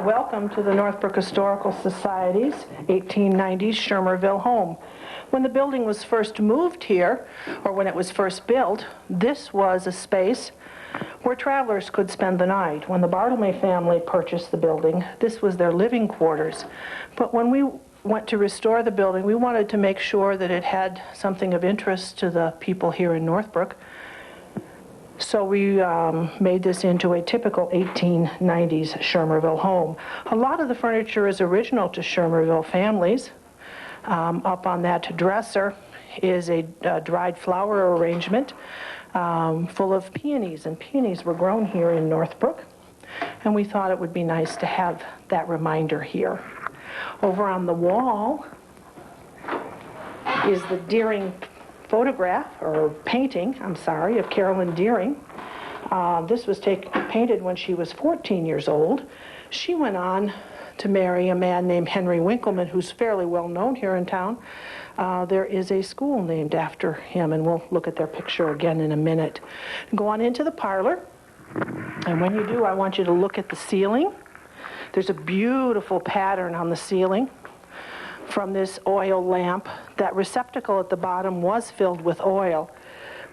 Welcome to the Northbrook Historical Society's 1890s Shermerville home. When the building was first moved here, or when it was first built, this was a space where travelers could spend the night. When the Bartlemay family purchased the building, this was their living quarters. But when we went to restore the building, we wanted to make sure that it had something of interest to the people here in Northbrook. So we made this into a typical 1890s Shermerville home. A lot of the furniture is original to Shermerville families. Up on that dresser is a dried flower arrangement full of peonies, and peonies were grown here in Northbrook, and we thought it would be nice to have that reminder here. Over on the wall is the Deering photograph, or painting, I'm sorry, of Carolyn Deering. This was painted when she was 14 years old. She went on to marry a man named Henry Winkleman, who's fairly well known here in town. There is a school named after him, and we'll look at their picture again in a minute. Go on into the parlor, and when you do, I want you to look at the ceiling. There's a beautiful pattern on the ceiling from this oil lamp. That receptacle at the bottom was filled with oil,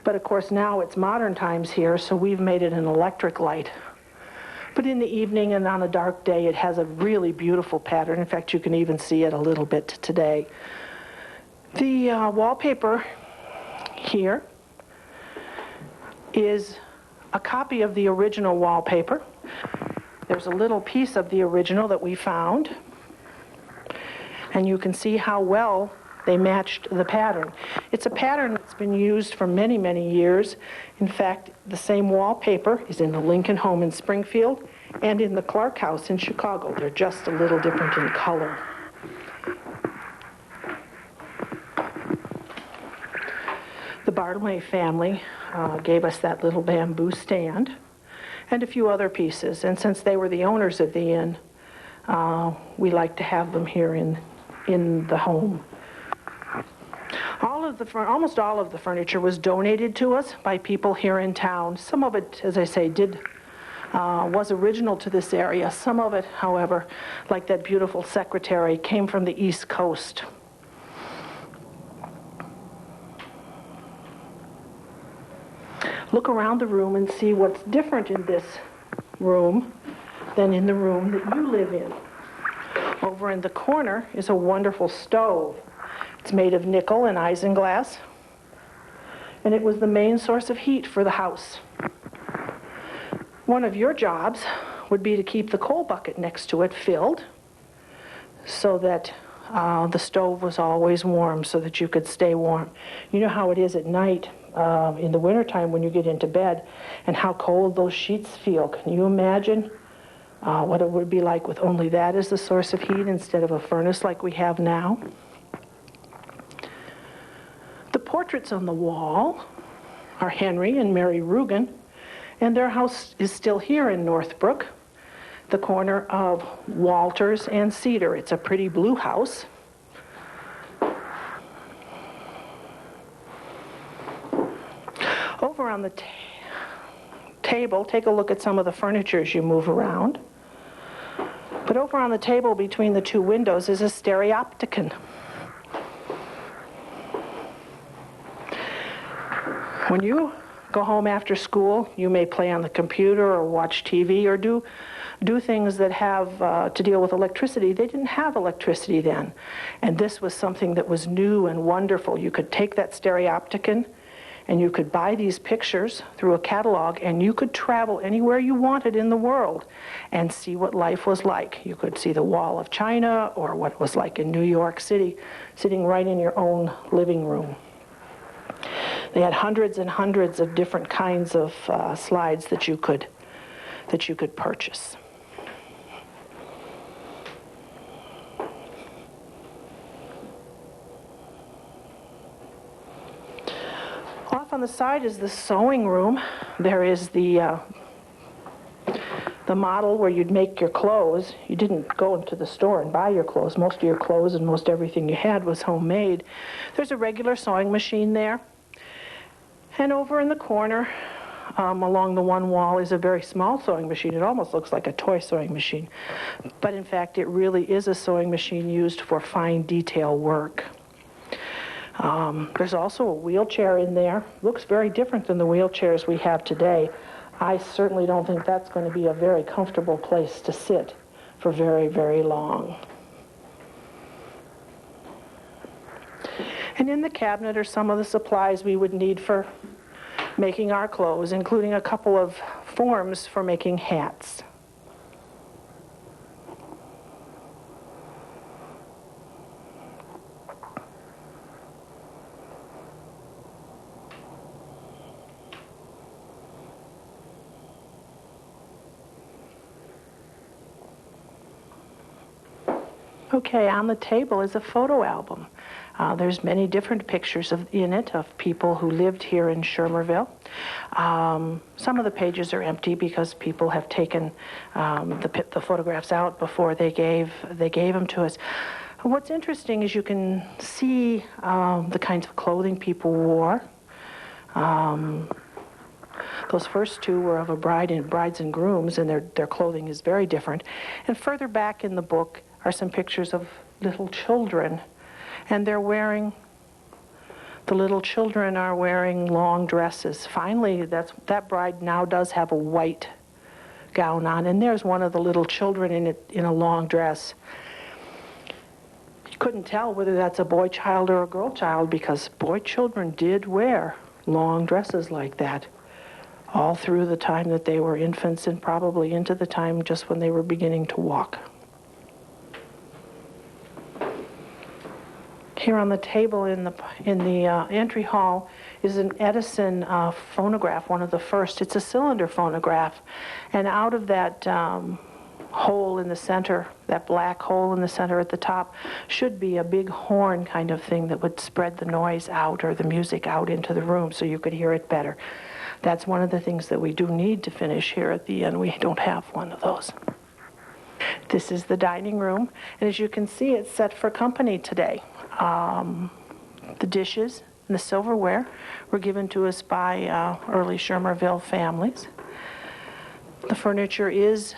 but of course now it's modern times here, so we've made it an electric light. But in the evening and on a dark day, it has a really beautiful pattern. In fact, you can even see it a little bit today. The wallpaper here is a copy of the original wallpaper. There's a little piece of the original that we found, and you can see how well they matched the pattern. It's a pattern that's been used for many, many years. In fact, the same wallpaper is in the Lincoln home in Springfield and in the Clark house in Chicago. They're just a little different in color. The Bartlemay family gave us that little bamboo stand and a few other pieces. And since they were the owners of the inn, we like to have them here in the home. Almost all of the furniture was donated to us by people here in town. Some of it, as I say, was original to this area. Some of it, however, like that beautiful secretary, came from the East Coast. Look around the room and see what's different in this room than in the room that you live in. Over in the corner is a wonderful stove. It's made of nickel and isinglass, and it was the main source of heat for the house. One of your jobs would be to keep the coal bucket next to it filled so that the stove was always warm, so that you could stay warm. You know how it is at night in the wintertime when you get into bed, and how cold those sheets feel. Can you imagine what it would be like with only that as the source of heat instead of a furnace like we have now? The portraits on the wall are Henry and Mary Rugen, and their house is still here in Northbrook, the corner of Walters and Cedar. It's a pretty blue house. Over on the table, take a look at some of the furniture as you move around. But over on the table between the two windows is a stereopticon. When you go home after school, you may play on the computer or watch TV or do things that have to deal with electricity. They didn't have electricity then. And this was something that was new and wonderful. You could take that stereopticon and you could buy these pictures through a catalog, and you could travel anywhere you wanted in the world and see what life was like. You could see the Wall of China or what it was like in New York City, sitting right in your own living room. They had hundreds and hundreds of different kinds of slides that you could purchase. Off on the side is the sewing room. There is the model where you'd make your clothes. You didn't go into the store and buy your clothes. Most of your clothes and most everything you had was homemade. There's a regular sewing machine there. And over in the corner along the one wall is a very small sewing machine. It almost looks like a toy sewing machine. But in fact, it really is a sewing machine used for fine detail work. There's also a wheelchair in there. Looks very different than the wheelchairs we have today. I certainly don't think that's going to be a very comfortable place to sit for very, very long. And in the cabinet are some of the supplies we would need for making our clothes, including a couple of forms for making hats. Okay, on the table is a photo album. There's many different pictures in it of people who lived here in Shermerville. Some of the pages are empty because people have taken the photographs out before they gave them to us. What's interesting is you can see the kinds of clothing people wore. Those first two were of a brides and grooms, and their clothing is very different. And further back in the book are some pictures of little children, and the little children are wearing long dresses. Finally, that bride now does have a white gown on, and there's one of the little children in a long dress. You couldn't tell whether that's a boy child or a girl child because boy children did wear long dresses like that all through the time that they were infants and probably into the time just when they were beginning to walk. Here on the table in the entry hall is an Edison phonograph, one of the first. It's a cylinder phonograph, and out of that hole in the center, that black hole in the center at the top, should be a big horn kind of thing that would spread the noise out or the music out into the room so you could hear it better. That's one of the things that we do need to finish here at the end. We don't have one of those. This is the dining room, and as you can see, it's set for company today. The dishes and the silverware were given to us by early Shermerville families. The furniture is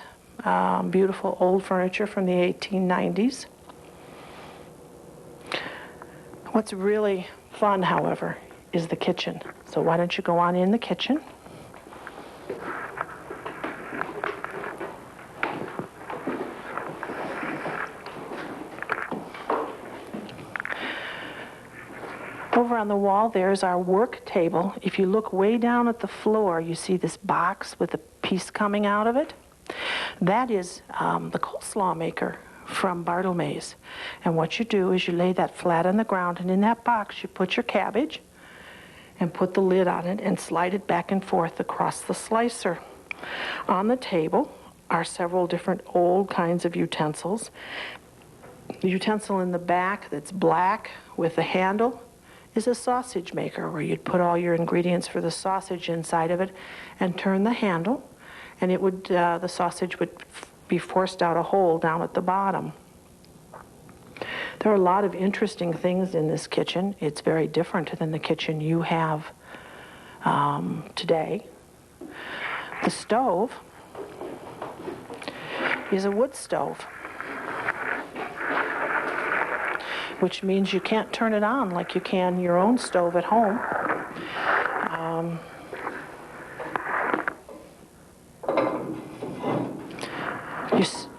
beautiful old furniture from the 1890s. What's really fun, however, is the kitchen. So why don't you go on in the kitchen? Over on the wall, there's our work table. If you look way down at the floor, you see this box with a piece coming out of it. That is the coleslaw maker from Bartlemy's. And what you do is you lay that flat on the ground, and in that box you put your cabbage and put the lid on it and slide it back and forth across the slicer. On the table are several different old kinds of utensils. The utensil in the back that's black with a handle is a sausage maker, where you'd put all your ingredients for the sausage inside of it and turn the handle, and it would the sausage would be forced out a hole down at the bottom. There are a lot of interesting things in this kitchen. It's very different than the kitchen you have today. The stove is a wood stove, which means you can't turn it on like you can your own stove at home.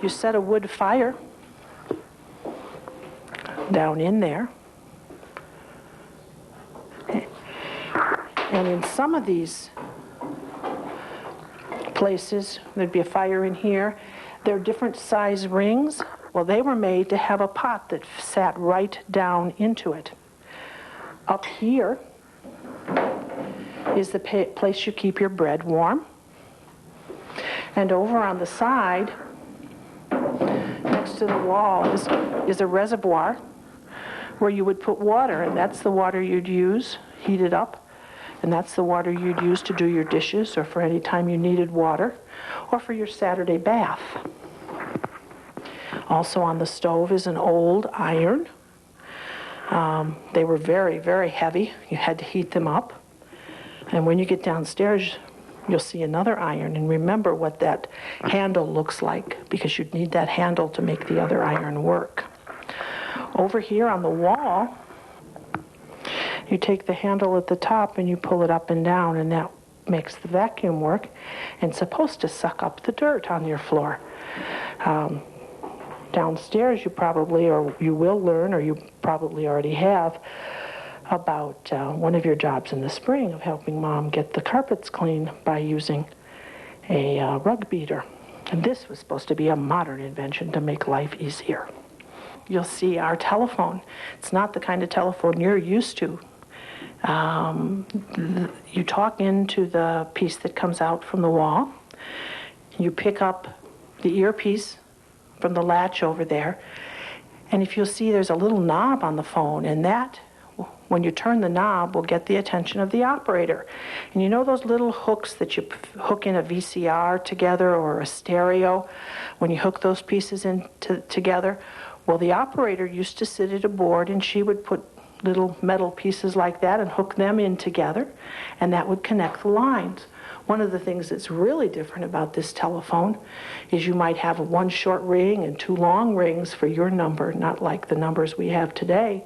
You set a wood fire down in there. And in some of these places, there'd be a fire in here. There are different size rings. Well, they were made to have a pot that sat right down into it. Up here is the place you keep your bread warm. And over on the side, next to the wall, is a reservoir where you would put water, and that's the water you'd use, heat it up, and that's the water you'd use to do your dishes or for any time you needed water, or for your Saturday bath. Also on the stove is an old iron. They were very, very heavy. You had to heat them up. And when you get downstairs, you'll see another iron, and remember what that handle looks like, because you'd need that handle to make the other iron work. Over here on the wall, you take the handle at the top and you pull it up and down, and that makes the vacuum work, and it's supposed to suck up the dirt on your floor. Downstairs, you probably, or you will learn, or you probably already have, about one of your jobs in the spring of helping Mom get the carpets clean by using a rug beater. And this was supposed to be a modern invention to make life easier. You'll see our telephone. It's not the kind of telephone you're used to. You talk into the piece that comes out from the wall. You pick up the earpiece from the latch over there. And if you'll see, there's a little knob on the phone, and that, when you turn the knob, will get the attention of the operator. And you know those little hooks that you hook in a VCR together or a stereo, when you hook those pieces in together? Well, the operator used to sit at a board, and she would put little metal pieces like that and hook them in together, and that would connect the lines. One of the things that's really different about this telephone is you might have one short ring and two long rings for your number, not like the numbers we have today.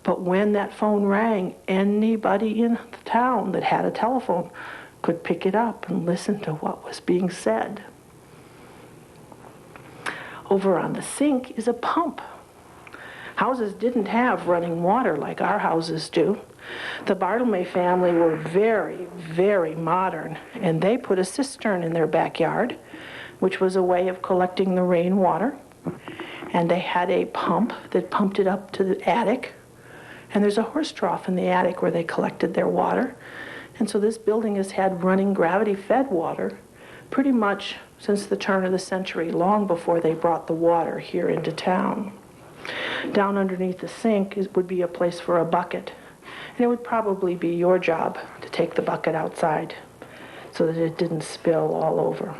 But when that phone rang, anybody in the town that had a telephone could pick it up and listen to what was being said. Over on the sink is a pump. Houses didn't have running water like our houses do. The Bartlemay family were very, very modern, and they put a cistern in their backyard, which was a way of collecting the rainwater. And they had a pump that pumped it up to the attic. And there's a horse trough in the attic where they collected their water. And so this building has had running gravity-fed water pretty much since the turn of the century, long before they brought the water here into town. Down underneath the sink would be a place for a bucket. And it would probably be your job to take the bucket outside so that it didn't spill all over.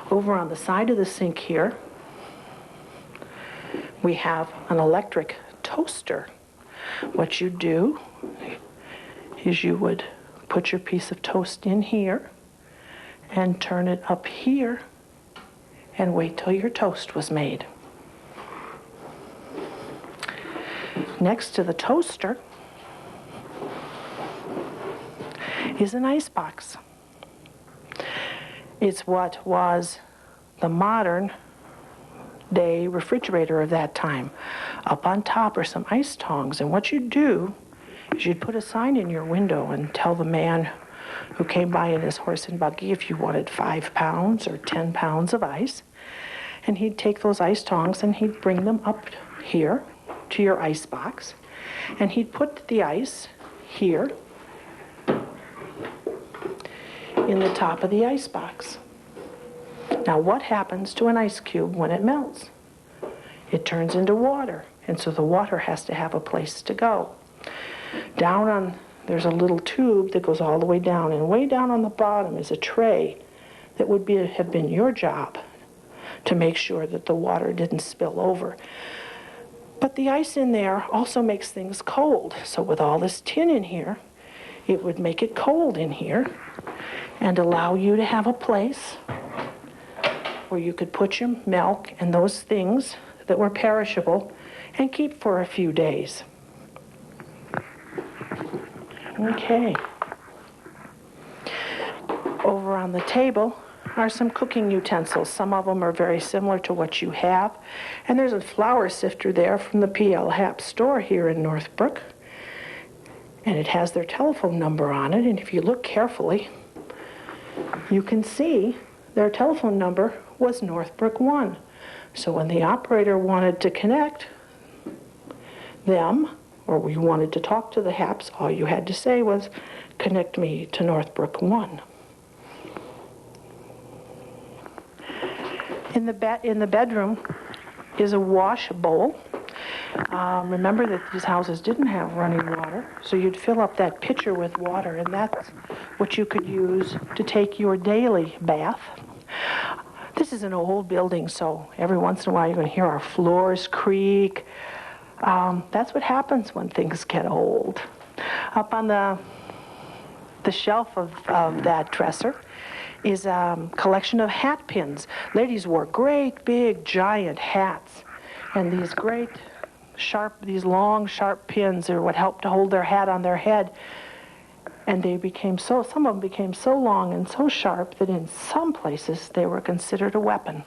Over on the side of the sink here, we have an electric toaster. What you do is you would put your piece of toast in here and turn it up here and wait till your toast was made. Next to the toaster is an icebox. It's what was the modern day refrigerator of that time. Up on top are some ice tongs, and what you'd do is you'd put a sign in your window and tell the man who came by in his horse and buggy if you wanted 5 pounds or 10 pounds of ice, and he'd take those ice tongs and he'd bring them up here to your ice box, and he'd put the ice here in the top of the ice box. Now, what happens to an ice cube when it melts? It turns into water, and so the water has to have a place to go. There's a little tube that goes all the way down, and way down on the bottom is a tray that would have been your job to make sure that the water didn't spill over. But the ice in there also makes things cold, so with all this tin in here, it would make it cold in here and allow you to have a place where you could put your milk and those things that were perishable and keep for a few days. Okay. Over on the table are some cooking utensils. Some of them are very similar to what you have. And there's a flour sifter there from the P.L. Happ store here in Northbrook. And it has their telephone number on it. And if you look carefully, you can see their telephone number was Northbrook 1. So when the operator wanted to connect them, or you wanted to talk to the Happs, all you had to say was, connect me to Northbrook 1. In the bedroom is a wash bowl. Remember that these houses didn't have running water, so you'd fill up that pitcher with water, and that's what you could use to take your daily bath. This is an old building, so every once in a while you're going to hear our floors creak. That's what happens when things get old. Up on the The shelf of that dresser is a collection of hat pins. Ladies wore great, big, giant hats. And these great, these long, sharp pins are what helped to hold their hat on their head. And some of them became so long and so sharp that in some places they were considered a weapon.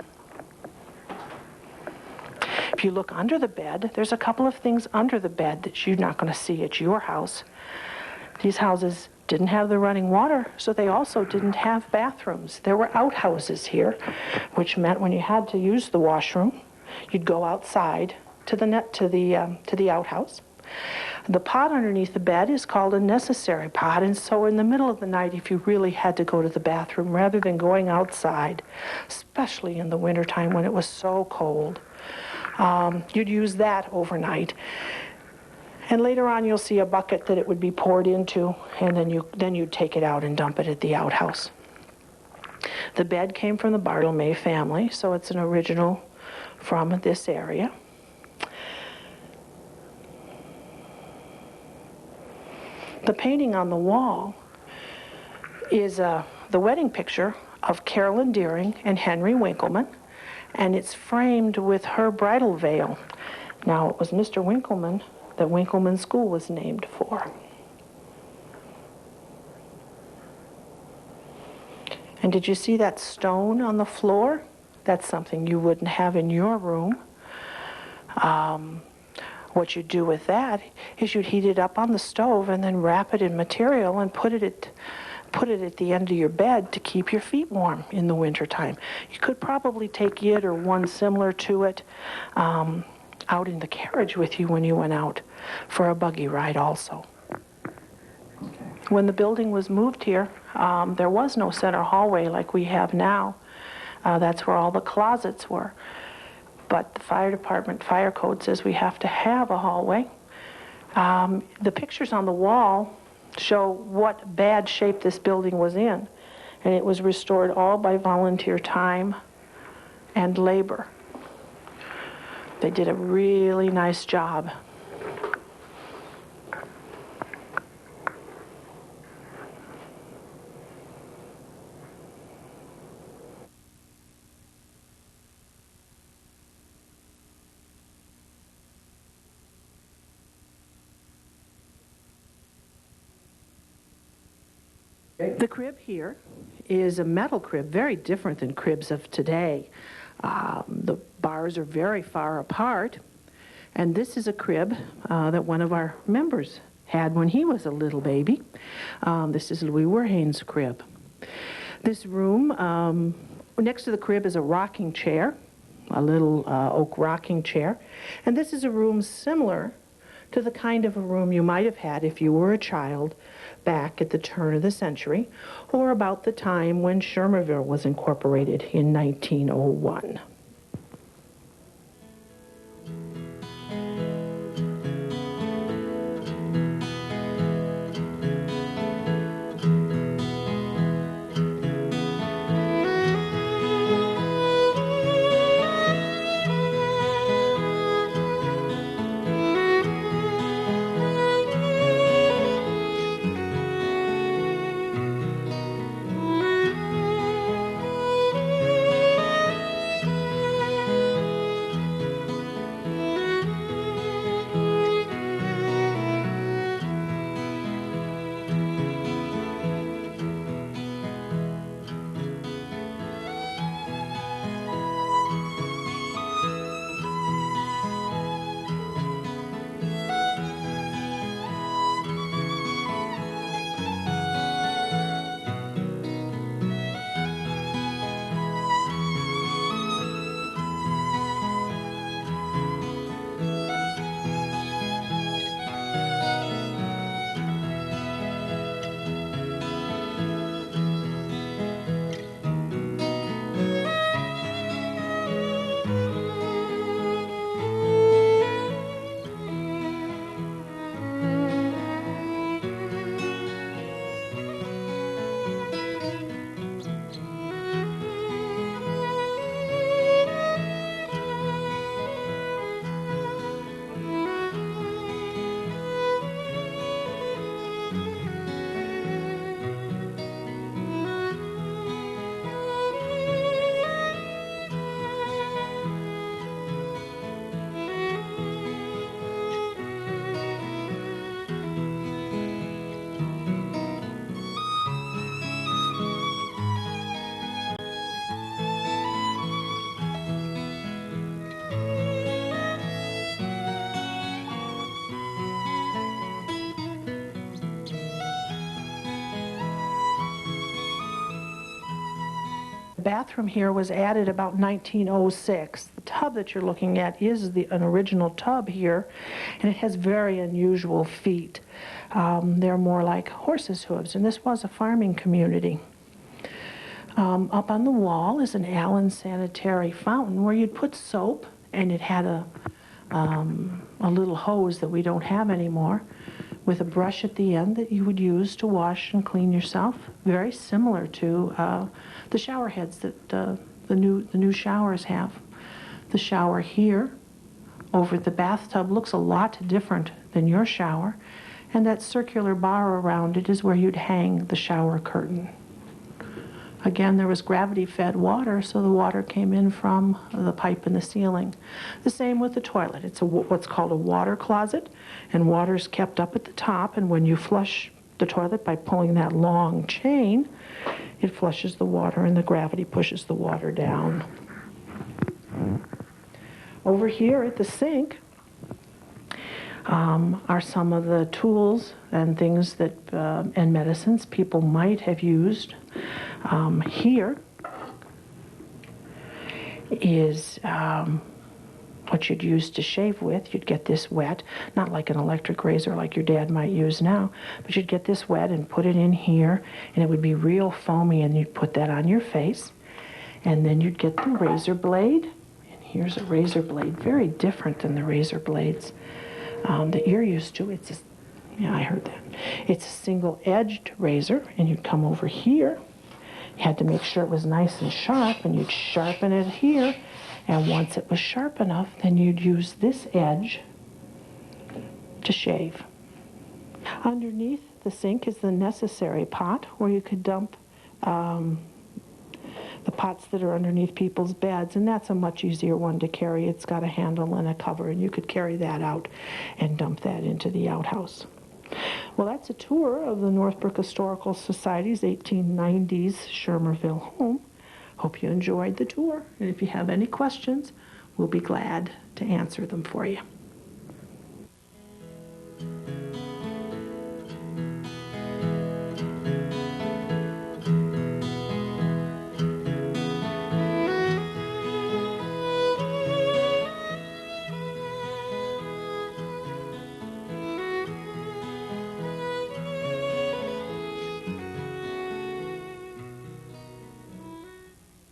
If you look under the bed, there's a couple of things under the bed that you're not going to see at your house. These houses didn't have the running water, so they also didn't have bathrooms. There were outhouses here, which meant when you had to use the washroom, you'd go outside to the outhouse. The pot underneath the bed is called a necessary pot, and so in the middle of the night, if you really had to go to the bathroom, rather than going outside, especially in the wintertime when it was so cold, you'd use that overnight. And later on, you'll see a bucket that it would be poured into, and then you'd take it out and dump it at the outhouse. The bed came from the Bartlemay family, so it's an original from this area. The painting on the wall is the wedding picture of Carolyn Deering and Henry Winkleman, and it's framed with her bridal veil. Now, it was Mr. Winkleman that Winkleman School was named for. And did you see that stone on the floor? That's something you wouldn't have in your room. What you'd do with that is you'd heat it up on the stove and then wrap it in material and put it at the end of your bed to keep your feet warm in the wintertime. You could probably take it or one similar to it out in the carriage with you when you went out for a buggy ride also. Okay. When the building was moved here, there was no center hallway like we have now. That's where all the closets were. But the fire department fire code says we have to have a hallway. The pictures on the wall show what bad shape this building was in. And it was restored all by volunteer time and labor. They did a really nice job. The crib here is a metal crib, very different than cribs of today. The bars are very far apart, and this is a crib that one of our members had when he was a little baby. This is Louis Werhane's crib. This room, next to the crib is a rocking chair, a little oak rocking chair, and this is a room similar to the kind of a room you might have had if you were a child back at the turn of the century, or about the time when Shermerville was incorporated in 1901. The bathroom here was added about 1906. The tub that you're looking at is an original tub here, and it has very unusual feet. They're more like horses' hooves, and this was a farming community. Up on the wall is an Allen sanitary fountain where you'd put soap, and it had a little hose that we don't have anymore with a brush at the end that you would use to wash and clean yourself. Very similar to the shower heads that the new showers have. The shower here over the bathtub looks a lot different than your shower, and that circular bar around it is where you'd hang the shower curtain. Again, there was gravity-fed water, so the water came in from the pipe in the ceiling. The same with the toilet. It's what's called a water closet, and water's kept up at the top, and when you flush the toilet by pulling that long chain, it flushes the water, and the gravity pushes the water down. Over here at the sink are some of the tools and things that and medicines people might have used. Here is what you'd use to shave with. You'd get this wet, not like an electric razor like your dad might use now, but you'd get this wet and put it in here, and it would be real foamy, and you'd put that on your face. And then you'd get the razor blade, and here's a razor blade, very different than the razor blades that you're used to. Yeah, I heard that. It's a single-edged razor, and you'd come over here. You had to make sure it was nice and sharp, and you'd sharpen it here. And once it was sharp enough, then you'd use this edge to shave. Underneath the sink is the necessary pot, where you could dump the pots that are underneath people's beds, and that's a much easier one to carry. It's got a handle and a cover, and you could carry that out and dump that into the outhouse. Well, that's a tour of the Northbrook Historical Society's 1890s Shermerville home. Hope you enjoyed the tour, and if you have any questions, we'll be glad to answer them for you.